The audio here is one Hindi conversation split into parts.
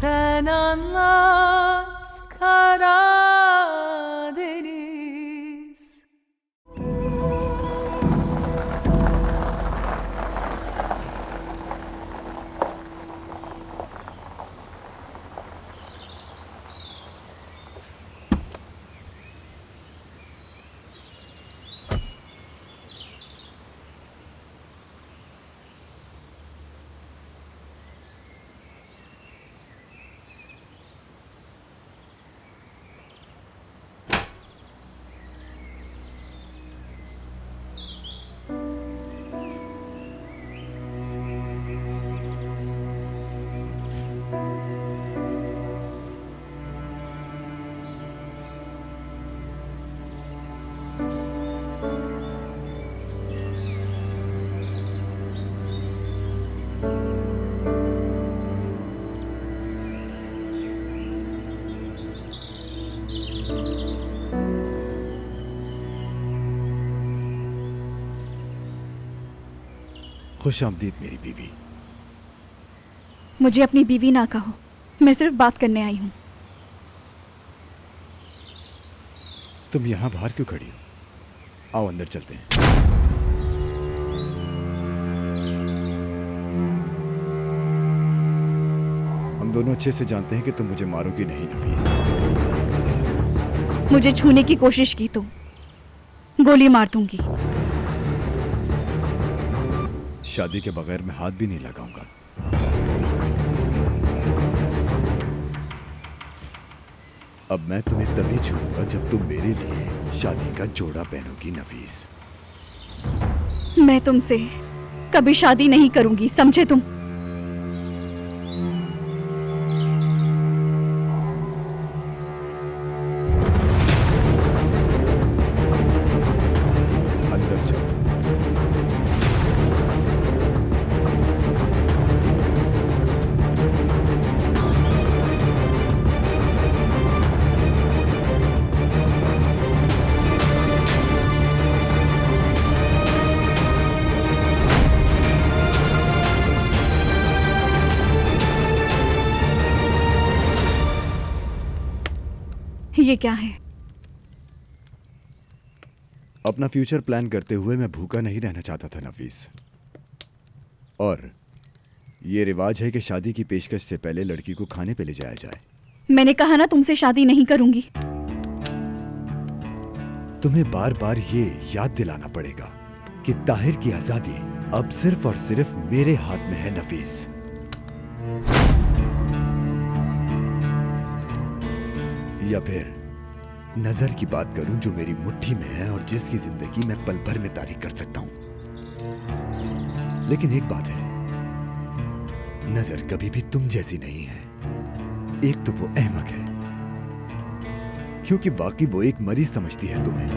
Sen anlat Karadeniz. खुश आमदीद मेरी बीवी। मुझे अपनी बीवी ना कहो, मैं सिर्फ बात करने आई हूँ। तुम यहाँ बाहर क्यों खड़ी हो? आओ अंदर चलते हैं। हम दोनों अच्छे से जानते हैं कि तुम मुझे मारोगी नहीं नफीस। मुझे छूने की कोशिश की तो गोली मार दूंगी। शादी के बगैर मैं हाथ भी नहीं लगाऊंगा। अब मैं तुम्हें तभी छूऊंगा जब तुम मेरे लिए शादी का जोड़ा पहनोगी नफीस। मैं तुमसे कभी शादी नहीं करूंगी, समझे तुम? अंदर चलो। ये क्या है? अपना फ्यूचर प्लान करते हुए मैं भूखा नहीं रहना चाहता था नफीस। और ये रिवाज है कि शादी की पेशकश से पहले लड़की को खाने पे ले जाया जाए। मैंने कहा ना तुमसे शादी नहीं करूंगी। तुम्हें बार बार ये याद दिलाना पड़ेगा कि ताहिर की आजादी अब सिर्फ और सिर्फ मेरे हाथ में है नफीस। या फिर नजर की बात करूं जो मेरी मुट्ठी में है और जिसकी जिंदगी मैं पल भर में तारीख कर सकता हूं। लेकिन एक बात है, नजर कभी भी तुम जैसी नहीं है। एक तो वो अहमक है, क्योंकि वाकई वो एक मरीज समझती है तुम्हें।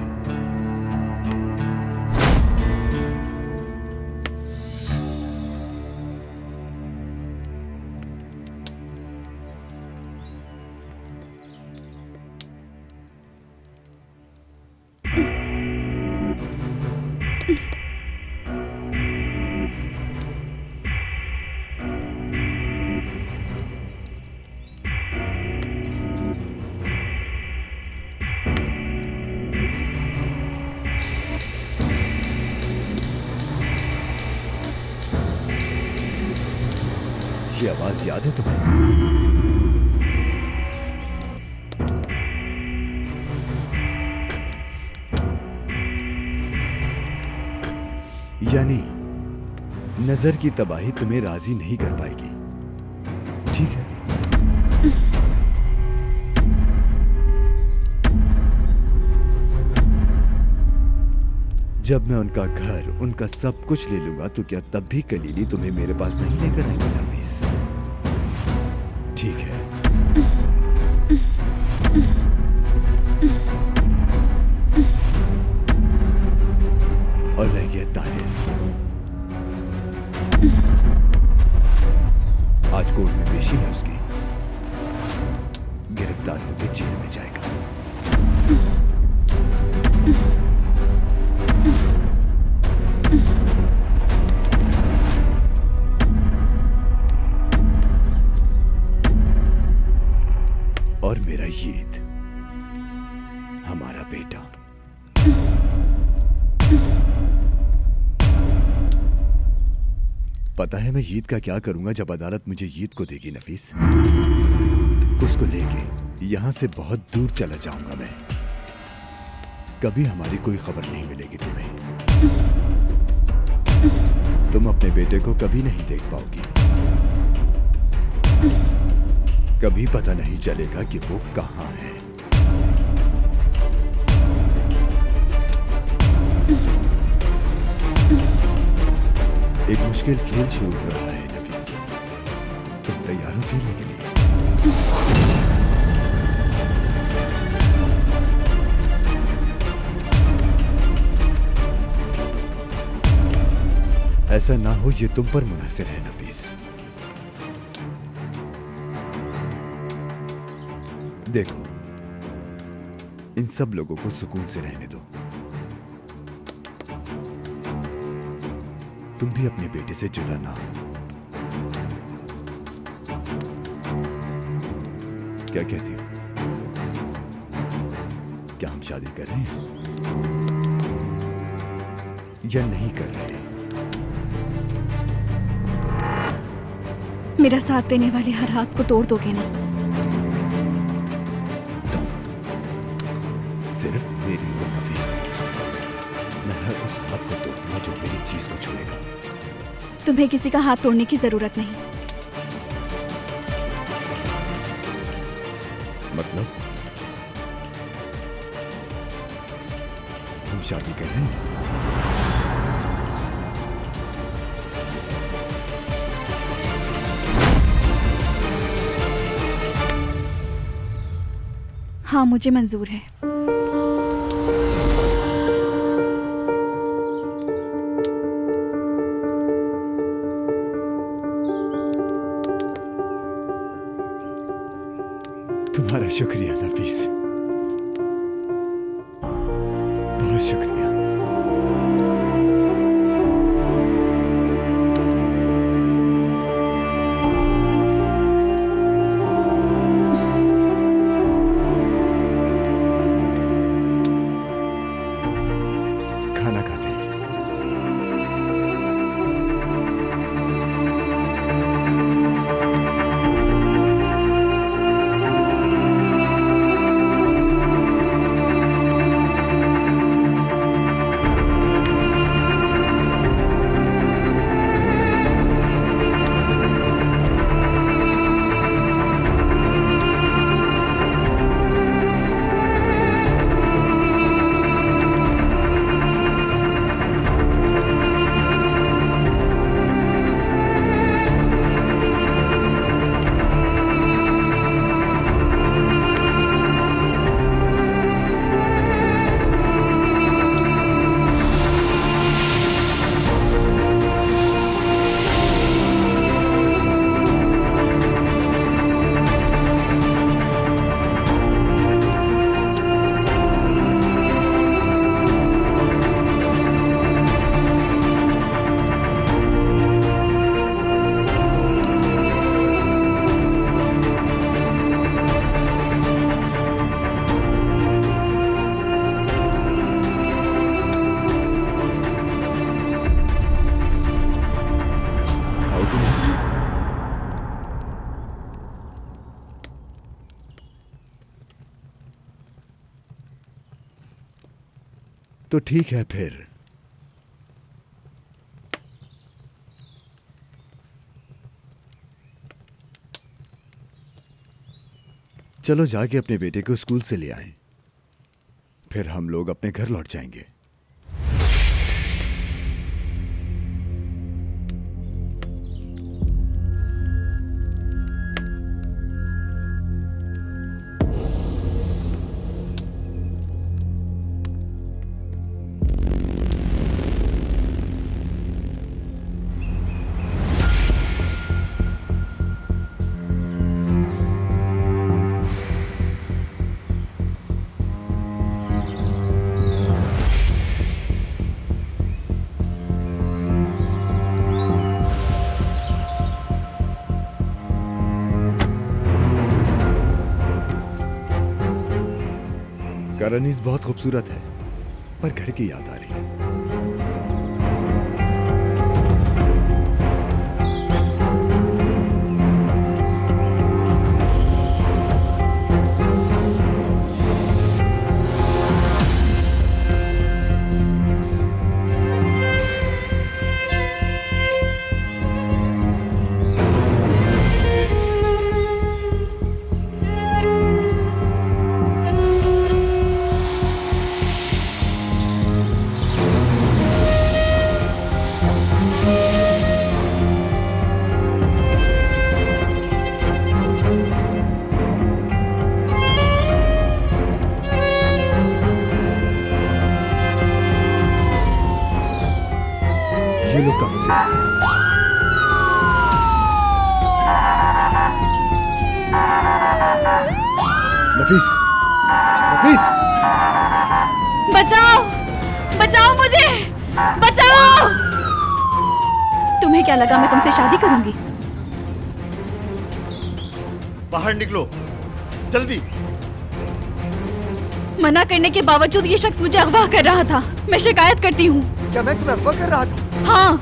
ये आवाज याद है तुम्हें? यानी नजर की तबाही तुम्हें राजी नहीं कर पाएगी, ठीक है? जब मैं उनका घर, उनका सब कुछ ले लूंगा तो क्या तब भी कलीली तुम्हें मेरे पास नहीं लेकर आएंगे नफीस? ठीक है। और रह गया ताहिर, आज कोर्ट में पेशी है उसकी। गिरफ्तार होकर जेल में जाएगा। और मेरा यीद, हमारा बेटा। पता है मैं यीद का क्या करूंगा जब अदालत मुझे यीद को देगी नफीस? उसको लेके यहां से बहुत दूर चला जाऊंगा मैं। कभी हमारी कोई खबर नहीं मिलेगी तुम्हें। तुम अपने बेटे को कभी नहीं देख पाओगी। कभी पता नहीं चलेगा कि वो कहां है। एक मुश्किल खेल शुरू हो रहा है नफीस। तुम तैयार हो खेलने के लिए? ऐसा ना हो ये तुम पर मुनहसिर है नफीस। देखो, इन सब लोगों को सुकून से रहने दो। तुम भी अपने बेटे से जुदा ना हो। क्या कहती हो? क्या हम शादी कर रहे हैं या नहीं कर रहे? मेरा साथ देने वाले हर हाथ को तोड़ दोगे ना? तुम सिर्फ मेरी हो नफीस। मैं हर उस हाथ को तोड़ दूंगा जो मेरी चीज को छुएगा। तुम्हें किसी का हाथ तोड़ने की जरूरत नहीं। मतलब हम शादी कर रहे हैं? हाँ, मुझे मंजूर है। तुम्हारा शुक्रिया नफीस, बहुत शुक्रिया। खाना खाते हैं। खाओगे नहीं? तो ठीक है फिर। चलो जाके अपने बेटे को स्कूल से ले आएं। फिर हम लोग अपने घर लौट जाएंगे। घर अनीस बहुत खूबसूरत है, पर घर की याद आ रही है। ये लोग कहां से आए? नफीस, नफीस, बचाओ, बचाओ मुझे, बचाओ। तुम्हें क्या लगा मैं तुमसे शादी करूंगी? बाहर निकलो, जल्दी। मना करने के बावजूद ये शख्स मुझे अगवा कर रहा था। मैं शिकायत करती हूँ। क्या मैं तुम्हें अगवा कर रहा था? हाँ,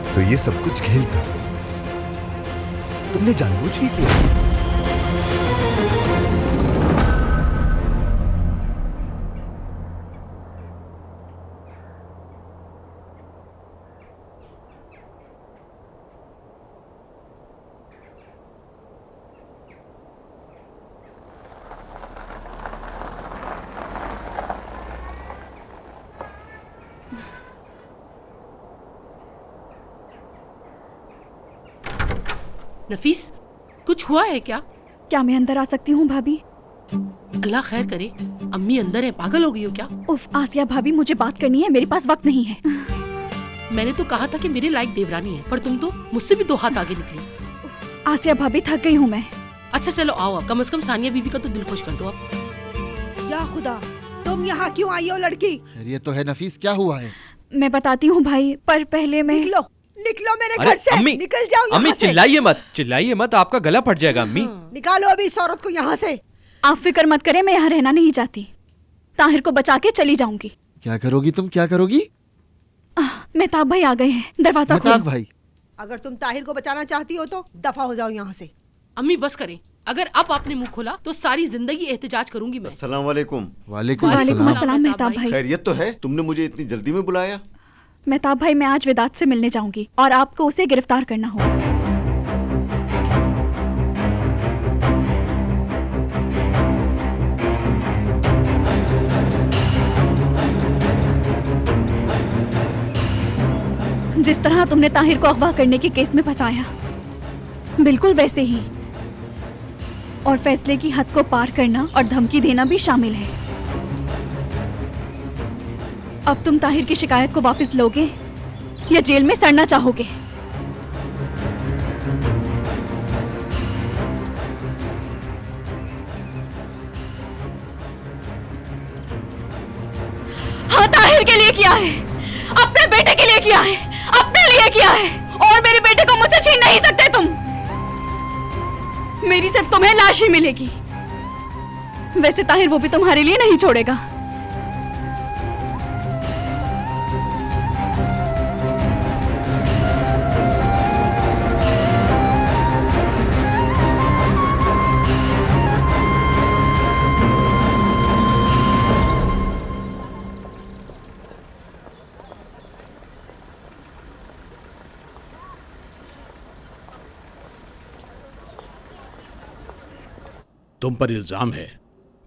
तो ये सब कुछ खेल था, तुमने जानबूझ के किया। नफीस, कुछ हुआ है क्या? क्या मैं अंदर आ सकती हूँ भाभी? अल्लाह खैर करे। अम्मी अंदर है, पागल हो गई हो क्या? उफ आसिया भाभी, मुझे बात करनी है, मेरे पास वक्त नहीं है। मैंने तो कहा था कि मेरे लायक देवरानी है, पर तुम तो मुझसे भी 2 हाथ आगे निकली। आसिया भाभी, थक गई हूँ मैं। अच्छा चलो आओ, अब कम से कम सानिया बीबी का तो दिल खुश कर दो अब। या खुदा, तुम यहाँ क्यों आई हो लड़की? ये तो है नफीस, क्या हुआ है? मैं बताती हूँ भाई, पर पहले मैं... निकलो, निकलो मेरे अरे घर से। अम्मी, निकल जाओ यहाँ अम्मी से। चिल्लाइए मत, आपका गला फट जाएगा अम्मी। निकालो अभी इस औरत को यहाँ से। आप फिक्र मत करें, मैं यहाँ रहना नहीं चाहती। ताहिर को बचा के चली जाऊंगी। क्या करोगी तुम, क्या करोगी? मेहताब भाई आ गए हैं, दरवाजा मेहताब खोलो। भाई, अगर तुम ताहिर को बचाना चाहती हो तो दफा हो जाओ यहाँ से। अम्मी बस करें, अगर अब आपने मुंह खोला तो सारी जिंदगी एहतजाज करूंगी मैं। अस्सलाम वालेकुम। वालेकुम वालेकुम अस्सलाम। अस्सलाम मेहताब भाई। खैरियत तो है? तुमने मुझे इतनी जल्दी में बुलाया? मेहताब भाई, मैं आज वेदात से मिलने जाऊंगी और आपको उसे गिरफ्तार करना होगा। जिस तरह तुमने ताहिर को अगवा करने के केस में फंसाया, बिल्कुल वैसे ही। और फैसले की हद को पार करना और धमकी देना भी शामिल है। अब तुम ताहिर की शिकायत को वापस लोगे या जेल में सड़ना चाहोगे? हाँ, ताहिर के लिए किया है, अपने बेटे के लिए किया है, अपने लिए किया है, और मेरे बेटे को मुझसे छीन नहीं सकते तुम। मेरी सिर्फ तुम्हें लाश ही मिलेगी। वैसे ताहिर वो भी तुम्हारे लिए नहीं छोड़ेगा। तुम पर इल्जाम है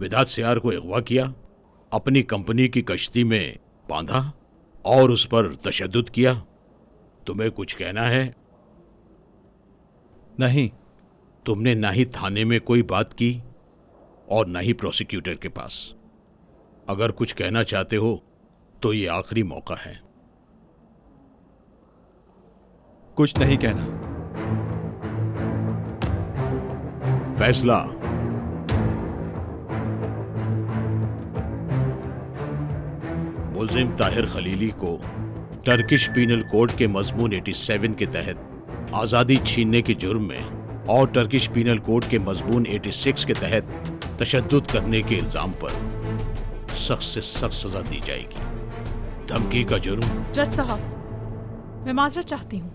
विदात सियार को अगवा किया, अपनी कंपनी की कश्ती में बांधा और उस पर तशद्दुद किया। तुम्हें कुछ कहना है? नहीं। तुमने ना ही थाने में कोई बात की और ना ही प्रोसिक्यूटर के पास। अगर कुछ कहना चाहते हो तो ये आखिरी मौका है। कुछ नहीं कहना। फैसला। मुल्जिम ताहिर खलीली को टर्किश पीनल कोड के मजमून 87 के तहत आज़ादी छीनने के जुर्म में और टर्किश पीनल कोड के मजमून 86 के तहत तशद्दुद करने के इल्ज़ाम पर सख्त से सख्त सजा दी जाएगी। धमकी का जुर्म। जज साहब, मैं माजरत चाहती हूँ।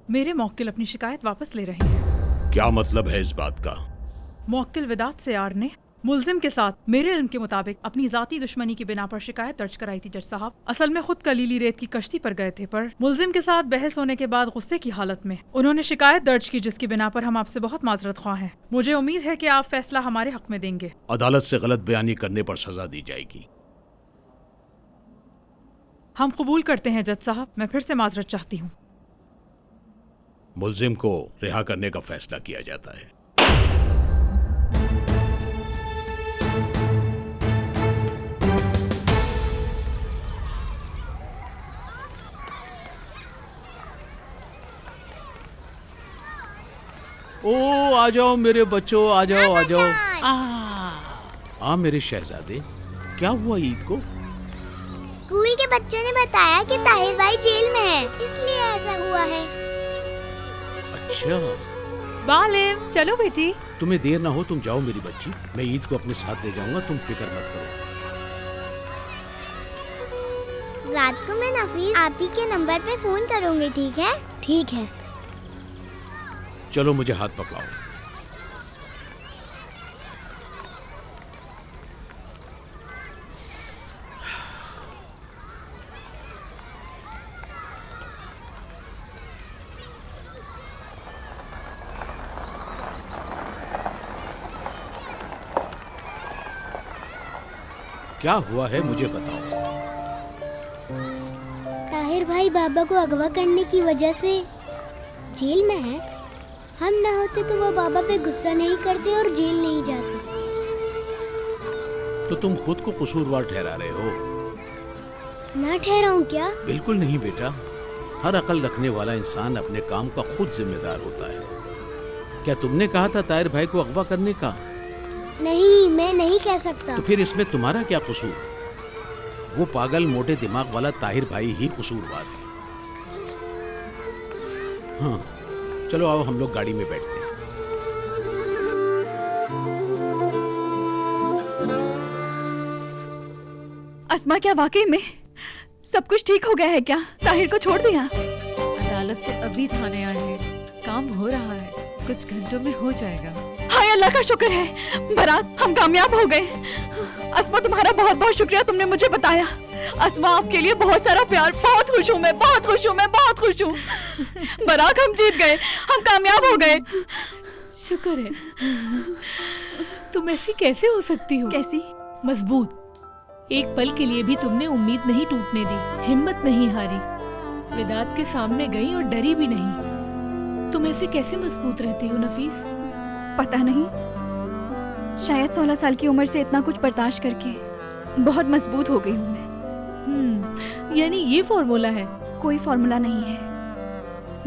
मेरे मौक्किल अपनी शिकायत वापस ले रहे हैं। क्या मतलब है इस बात का? मौक्किल विदात सियार ने मुल्जिम के साथ मेरे इल्म के मुताबिक अपनी जाती दुश्मनी की बिना पर शिकायत दर्ज कराई थी। जज साहब, असल में खुद कलीली रेत की कश्ती पर गए थे, पर मुल्जिम के साथ बहस होने के बाद गुस्से की हालत में उन्होंने शिकायत दर्ज की, जिसकी बिना पर हम आपसे बहुत माजरत ख्वाह हैं। मुझे उम्मीद है कि आप फैसला हमारे हक में देंगे। अदालत से गलत बयानी करने पर सजा दी जाएगी। हम कबूल करते हैं जज साहब। मैं फिर से माजरत चाहती हूँ। मुल्जिम को रिहा करने का फैसला किया जाता है। ओ आ जाओ मेरे बच्चों, आ जाओ आ जाओ। आ मेरे शहजादे, क्या हुआ ईद को? स्कूल के बच्चों ने बताया कि ताहिर भाई जेल में है, इसलिए ऐसा हुआ है। अच्छा। बालिम, चलो बेटी। तुम्हें देर ना हो, तुम जाओ मेरी बच्ची। मैं ईद को अपने साथ ले जाऊंगा, तुम फिक्र मत करो। रात को मैं नफीस आप ही के नंबर पे फोन करूंगी, ठीक है? ठीक है। चलो मुझे हाथ पकड़ाओ। क्या हुआ है मुझे बताओ। ताहिर भाई बाबा को अगवा करने की वजह से जेल में है। हम ना होते तो वो बाबा पे गुस्सा नहीं करते और जेल नहीं जाते। तो तुम खुद को कसूरवार ठहरा रहे हो? ना ठहराऊं क्या? बिल्कुल नहीं बेटा। हर अकल रखने वाला इंसान अपने काम का खुद जिम्मेदार होता है। क्या तुमने कहा था ताहिर भाई को अगवा करने का? नहीं, मैं नहीं कह सकता। तो फिर इसमें तुम्हारा क्या कसूर? वो पागल मोटे दिमाग वाला ताहिर भाई ही कसूरवार है। हाँ, चलो आओ हम लोग गाड़ी में बैठते हैं। अस्मा, क्या वाकई में सब कुछ ठीक हो गया है क्या? ताहिर को छोड़ दिया? अदालत से अभी थाने आए हैं, काम हो रहा है, कुछ घंटों में हो जाएगा। हाय अल्लाह का शुक्र है बरात, हम कामयाब हो गए। अस्मा, तुम्हारा बहुत बहुत शुक्रिया, तुमने मुझे बताया। अस्मा, आपके लिए बहुत सारा प्यार। बहुत खुश हूँ मैं, बहुत खुश हूँ मैं, बहुत खुश हूँ। बरात, हम जीत गए, हम कामयाब हो गए। शुक्र है। तुम ऐसी कैसे हो सकती हो? कैसी? मजबूत। एक पल के लिए भी तुमने उम्मीद नहीं टूटने दी, हिम्मत नहीं हारी, विदात के सामने गई और डरी भी नहीं। तुम ऐसे कैसे मजबूत रहती हो नफीस? पता नहीं, शायद 16 साल की उम्र से इतना कुछ बर्दाश्त करके बहुत मजबूत हो गई हूँ मैं। यानी ये फॉर्मूला है? कोई फॉर्मूला नहीं है।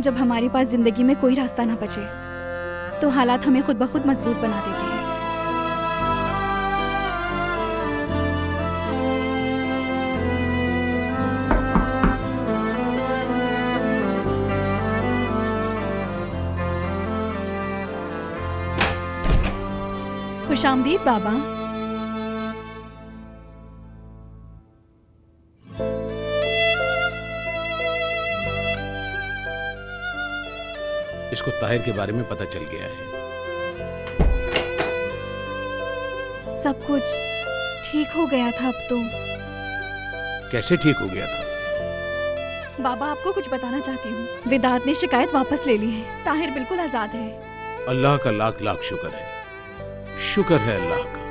जब हमारे पास जिंदगी में कोई रास्ता ना बचे तो हालात हमें खुद ब खुद मजबूत बना देते हैं। खुशामदीद बाबा। इसको ताहिर के बारे में पता चल गया है। सब कुछ ठीक हो गया था अब तो। कैसे ठीक हो गया था? बाबा, आपको कुछ बताना चाहती हूँ। विदात ने शिकायत वापस ले ली है, ताहिर बिल्कुल आजाद है। अल्लाह का लाख लाख शुक्र है। शुक्र है अल्लाह का।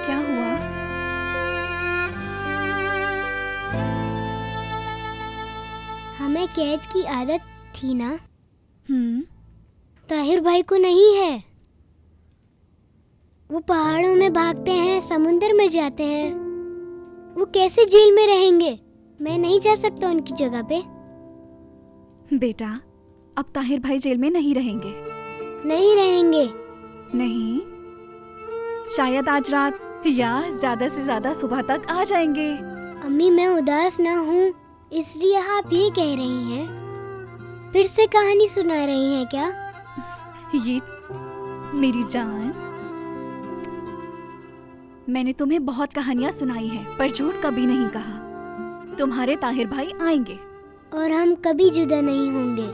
क्या हुआ? हमें कैद की आदत थी ना? ताहिर भाई को नहीं है। वो पहाड़ों में भागते हैं, समुंदर में जाते हैं। वो कैसे जेल में रहेंगे? मैं नहीं जा सकता उनकी जगह पे। बेटा, अब ताहिर भाई जेल में नहीं रहेंगे। नहीं रहेंगे। नहीं, शायद आज रात या ज्यादा से ज्यादा सुबह तक आ जाएंगे। अम्मी मैं उदास ना हूँ इसलिए आप ये कह रही हैं। फिर से कहानी सुना रही हैं क्या? ये मेरी जान, मैंने तुम्हें बहुत कहानियां सुनाई हैं, पर झूठ कभी नहीं कहा। तुम्हारे ताहिर भाई आएंगे और हम कभी जुदा नहीं होंगे।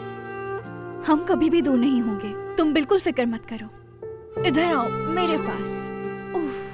हम कभी भी दूर नहीं होंगे। तुम बिल्कुल फिक्र मत करो। इधर आओ मेरे पास। उफ।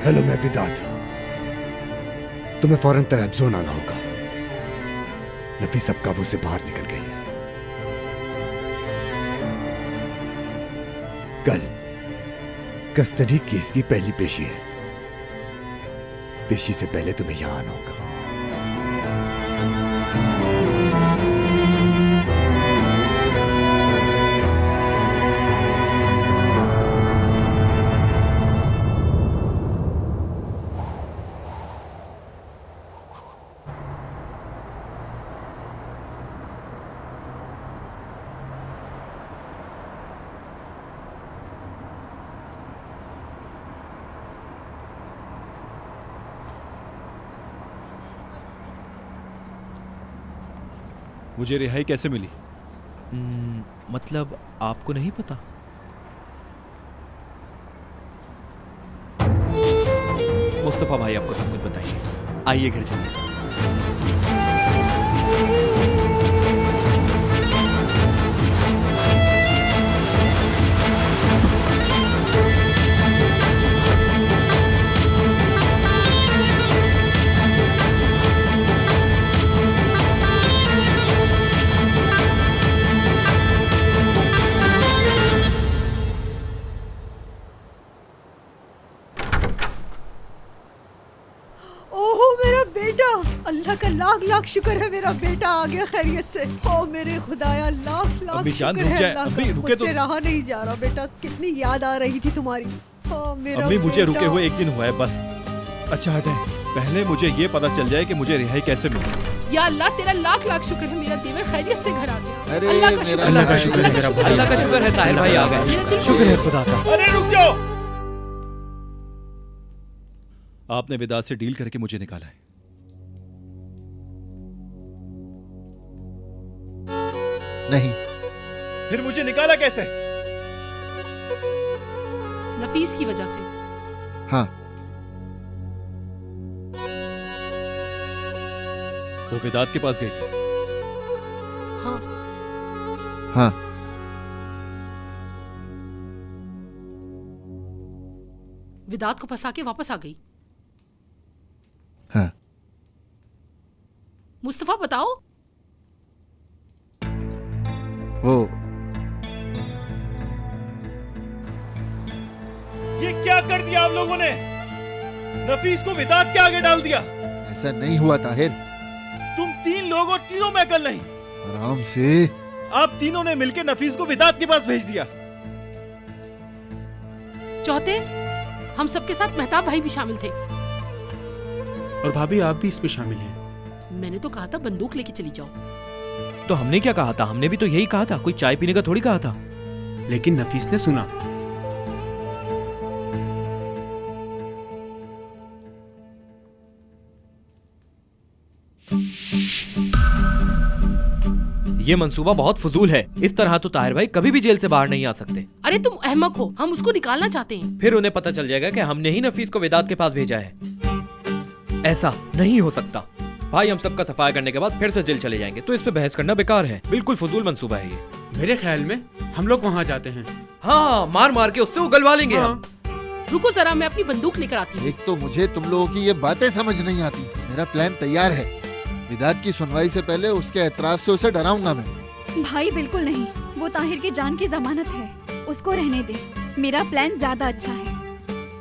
हेलो, मैं विदात। तुम्हें फौरन तरह जोन आना होगा। नफीस अब काबू से बाहर निकल गई है। कल कस्टडी केस की पहली पेशी है। पेशी से पहले तुम्हें यहां आना होगा। मुझे रिहाई कैसे मिली? मतलब आपको नहीं पता? मुस्तफा भाई आपको सब कुछ बताइए। आइए घर चलिए। अल्लाह का लाख लाख शुक्र है, मेरा बेटा आ गया खैरियत से। ओ मेरे खुदाया, लाख लाख शुक्र है अल्लाह का। मुझसे रहा नहीं जा रहा बेटा, कितनी याद आ रही थी तुम्हारी। ओ मेरा अम्मी, मुझे रुके बेटा। हुए एक दिन हुआ है बस। अच्छा हटे, पहले मुझे ये पता चल जाए कि मुझे रिहाई कैसे मिली। या अल्लाह, तेरा लाख लाख शुक्र है, मेरा देवर खैरियत से घर आ गया। अरे अल्लाह का शुक्र है, अल्लाह का शुक्र है मेरा भाई। अल्लाह का शुक्र है ताहिर भाई आ गए। शुक्र है खुदा का। अरे रुक जाओ, आपने विदात से डील करके मुझे निकाला है। नहीं। फिर मुझे निकाला कैसे? नफीस की वजह से। हाँ। वो विदात के पास गई। हाँ। हाँ। विदात को फंसा के वापस आ गई। हाँ। मुस्तफा बताओ। वो ये क्या कर दिया आप लोगों ने? नफीस को विदात के आगे डाल दिया। ऐसा नहीं हुआ ताहिर। तुम 3 लोग और तीनों में अकल नहीं। आराम से। आप तीनों ने मिलकर नफीस को विदात के पास भेज दिया। चौथे, हम सबके साथ मेहताब भाई भी शामिल थे। और भाभी आप भी इसमें शामिल हैं। मैंने तो कहा था बंदूक लेके चली जाओ। तो हमने क्या कहा था? हमने भी तो यही कहा था, कोई चाय पीने का थोड़ी कहा था। लेकिन नफीस ने सुना। ये मंसूबा बहुत फजूल है। इस तरह तो ताहिर भाई कभी भी जेल से बाहर नहीं आ सकते। अरे तुम अहमक हो, हम उसको निकालना चाहते हैं। फिर उन्हें पता चल जाएगा कि हमने ही नफीस को विदात के पास भेजा है। ऐसा नहीं हो सकता भाई। हम सबका सफाया करने के बाद फिर से जेल चले जाएंगे, तो इस पे बहस करना बेकार है। बिल्कुल फजूल मंसूबा है ये। मेरे ख्याल में हम लोग वहाँ जाते हैं। हाँ, मार मार के उससे उगलवा लेंगे हम। रुको जरा, मैं अपनी बंदूक लेकर आती हूँ। एक तो मुझे तुम लोगों की ये बातें समझ नहीं आती। मेरा प्लान तैयार है। विदात की सुनवाई से पहले उसके एतराफ से उसे डराऊंगा मैं। भाई बिल्कुल नहीं, वो ताहिर की जान की जमानत है, उसको रहने दे। मेरा प्लान ज्यादा अच्छा है।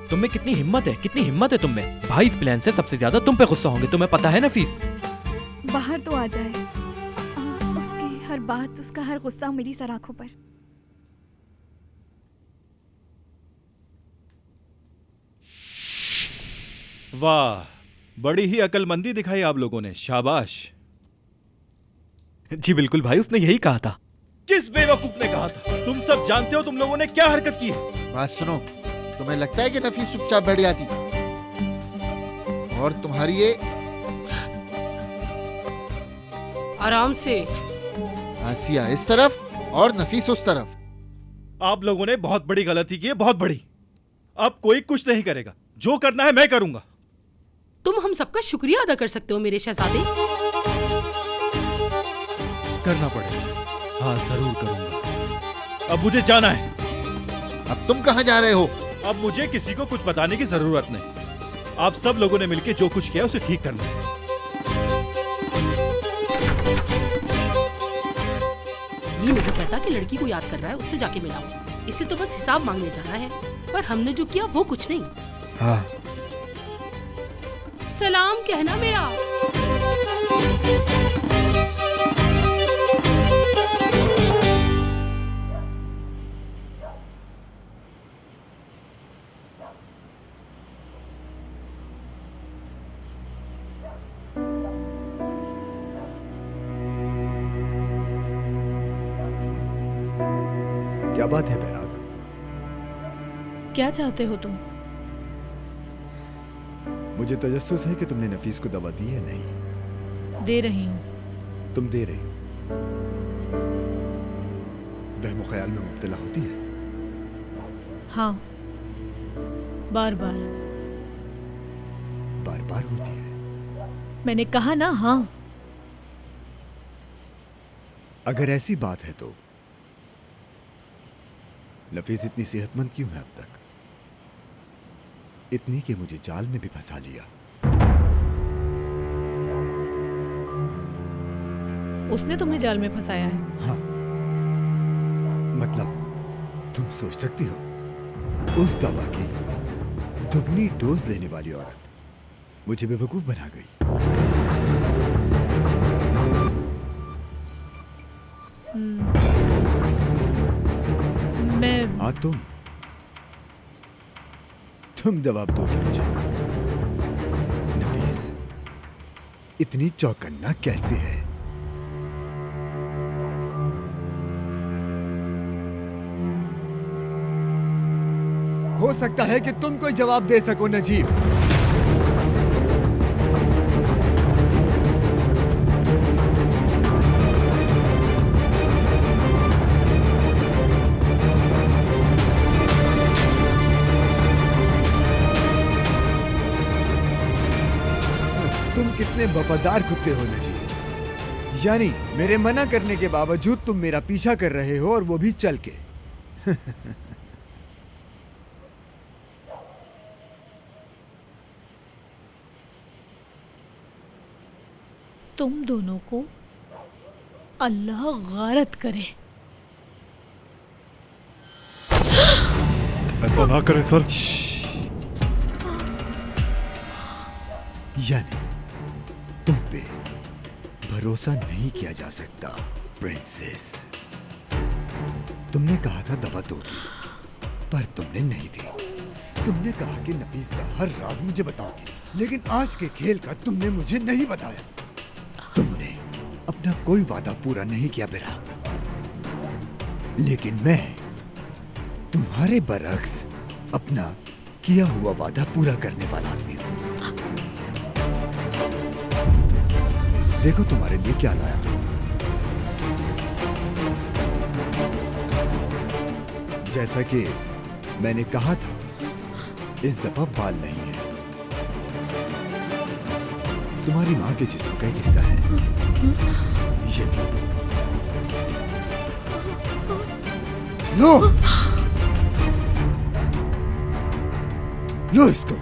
तुम में कितनी हिम्मत है, कितनी हिम्मत है तुम में। भाई इस प्लान से सबसे ज्यादा तुम पे गुस्सा होंगे, तुम्हें पता है नफीस। बाहर तो आ जाए। उसकी हर बात, उसका हर गुस्सा मेरी सर आंखों पर। वाह, बड़ी ही अकलमंदी दिखाई आप लोगों ने। शाबाश। जी बिल्कुल भाई, उसने यही कहा था। किस बेवकूफ ने कहा था? तुम सब जानते हो तुम लोगों ने क्या हरकत की है। बात सुनो, तुम्हें लगता है कि नफीस चुपचाप बैठ जाती? और तुम्हारी ये आराम से। आसिया इस तरफ और नफीस उस तरफ। आप लोगों ने बहुत बड़ी गलती की है, बहुत बड़ी। अब कोई कुछ नहीं करेगा। जो करना है मैं करूंगा। तुम हम सबका शुक्रिया अदा कर सकते हो मेरे शहजादे। करना पड़ेगा। हाँ, जरूर करूंगा। अब मुझे जाना है। अब तुम कहाँ जा रहे हो? अब मुझे किसी को कुछ बताने की जरूरत नहीं। आप सब लोगों ने मिलकर जो कुछ किया उसे ठीक करना है। ये नहीं कहता कि लड़की को याद कर रहा है, उससे जाके मिलाओ। इसे तो बस हिसाब मांगने जाना है, पर हमने जो किया वो कुछ नहीं। हाँ। सलाम कहना मेरा। क्या बात है बैराग? क्या चाहते हो तुम? मुझे तजस्सुस है कि तुमने नफीस को दवा दी है। नहीं दे रही हूँ। तुम दे रही हो। वहम ख्याल में मुब्तला होती है? हाँ, बार बार। बार बार होती है? मैंने कहा ना हाँ। अगर ऐसी बात है तो नफीस इतनी सेहतमंद क्यों है अब तक? इतनी कि मुझे जाल में भी फंसा लिया। उसने तुम्हें जाल में फंसाया है? हाँ, मतलब तुम सोच सकती हो उस दवा की दुगनी डोज लेने वाली औरत मुझे बेवकूफ बना गई। हाँ, तुम जवाब दोगे मुझे। नफीस इतनी चौकन्ना कैसे है? हो सकता है कि तुम कोई जवाब दे सको नजीब। तुम कितने वफादार कुत्ते हो नजीब। यानी मेरे मना करने के बावजूद तुम मेरा पीछा कर रहे हो, और वो भी चल के। तुम दोनों को अल्लाह गारत करे। ऐसा ना करें सर। यानी तुम पे भरोसा नहीं किया जा सकता प्रिंसेस। तुमने कहा था दवा दोगी, पर तुमने नहीं दी। तुमने कहा कि नफीस का हर राज मुझे बताओगी, लेकिन आज के खेल का तुमने मुझे नहीं बताया। तुमने अपना कोई वादा पूरा नहीं किया बिराग, लेकिन मैं तुम्हारे बरक्स अपना किया हुआ वादा पूरा करने वाला आदमी हूं। देखो तुम्हारे लिए क्या लाया। जैसा कि मैंने कहा था, इस दफा बाल नहीं है, तुम्हारी मां के जिस्म का एक हिस्सा है। ये लो, लो इसको।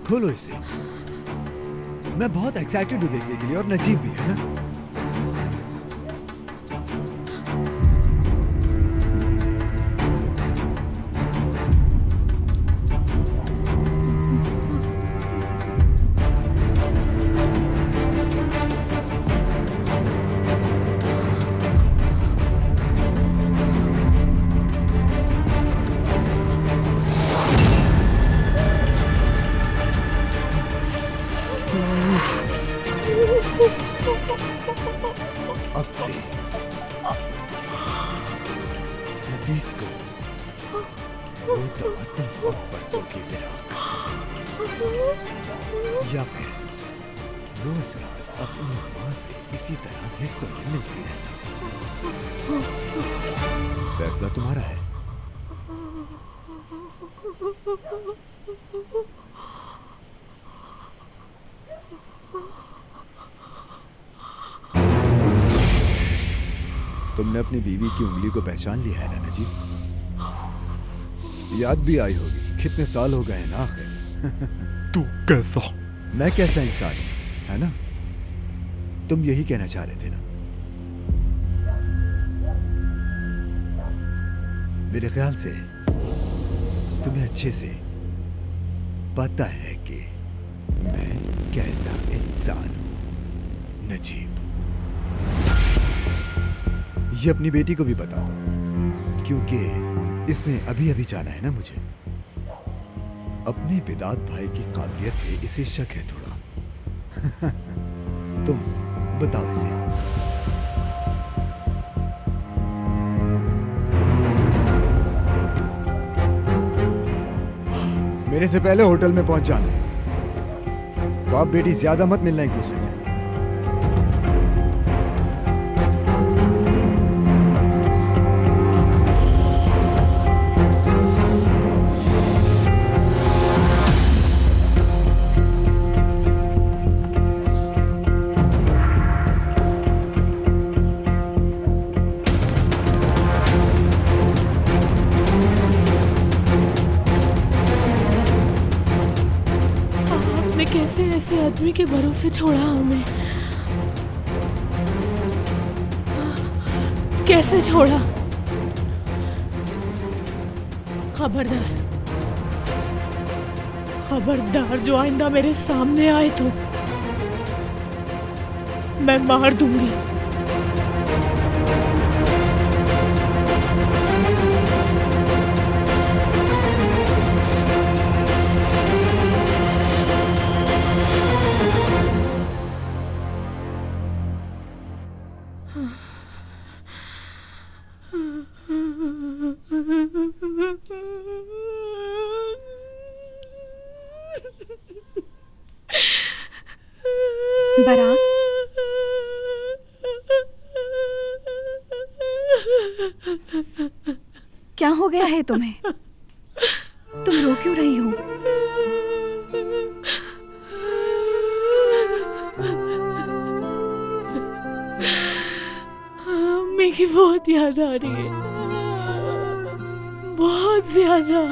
खोलो इसे। मैं बहुत एक्साइटेड हूं देखने के लिए, और नजीब भी है ना। अब से नफीस को वो दवा तुम वक्त पर दोगी बिराग, या फिर रोज रात अपनी मां से इसी तरह हिस्सों में मिलती रहना। फैसला तुम्हारा है। तुमने अपनी बीवी की उंगली को पहचान लिया है ना नजीब? याद भी आई होगी, कितने साल हो गए हैं ना आखिर। तू कैसा? मैं कैसा इंसान हूं, है ना? तुम यही कहना चाह रहे थे ना? मेरे ख्याल से तुम्हें अच्छे से पता है कि मैं कैसा इंसान हूं नजीब। ये अपनी बेटी को भी बता दो, क्योंकि इसने अभी अभी जाना है ना मुझे। अपने विदात भाई की काबिलियत पे इसे शक है थोड़ा। तुम बताओ इसे। मेरे से पहले होटल में पहुंच जाना। बाप बेटी ज्यादा मत मिलना एक दूसरे से। कैसे ऐसे आदमी के भरोसे छोड़ा हमें? कैसे छोड़ा? खबरदार, खबरदार, जो आइंदा मेरे सामने आए तो मैं मार दूंगी। बराक, क्या हो गया है तुम्हें? तुम रो क्यों रही हो? अम्मी की बहुत याद आ रही है, बहुत ज्यादा।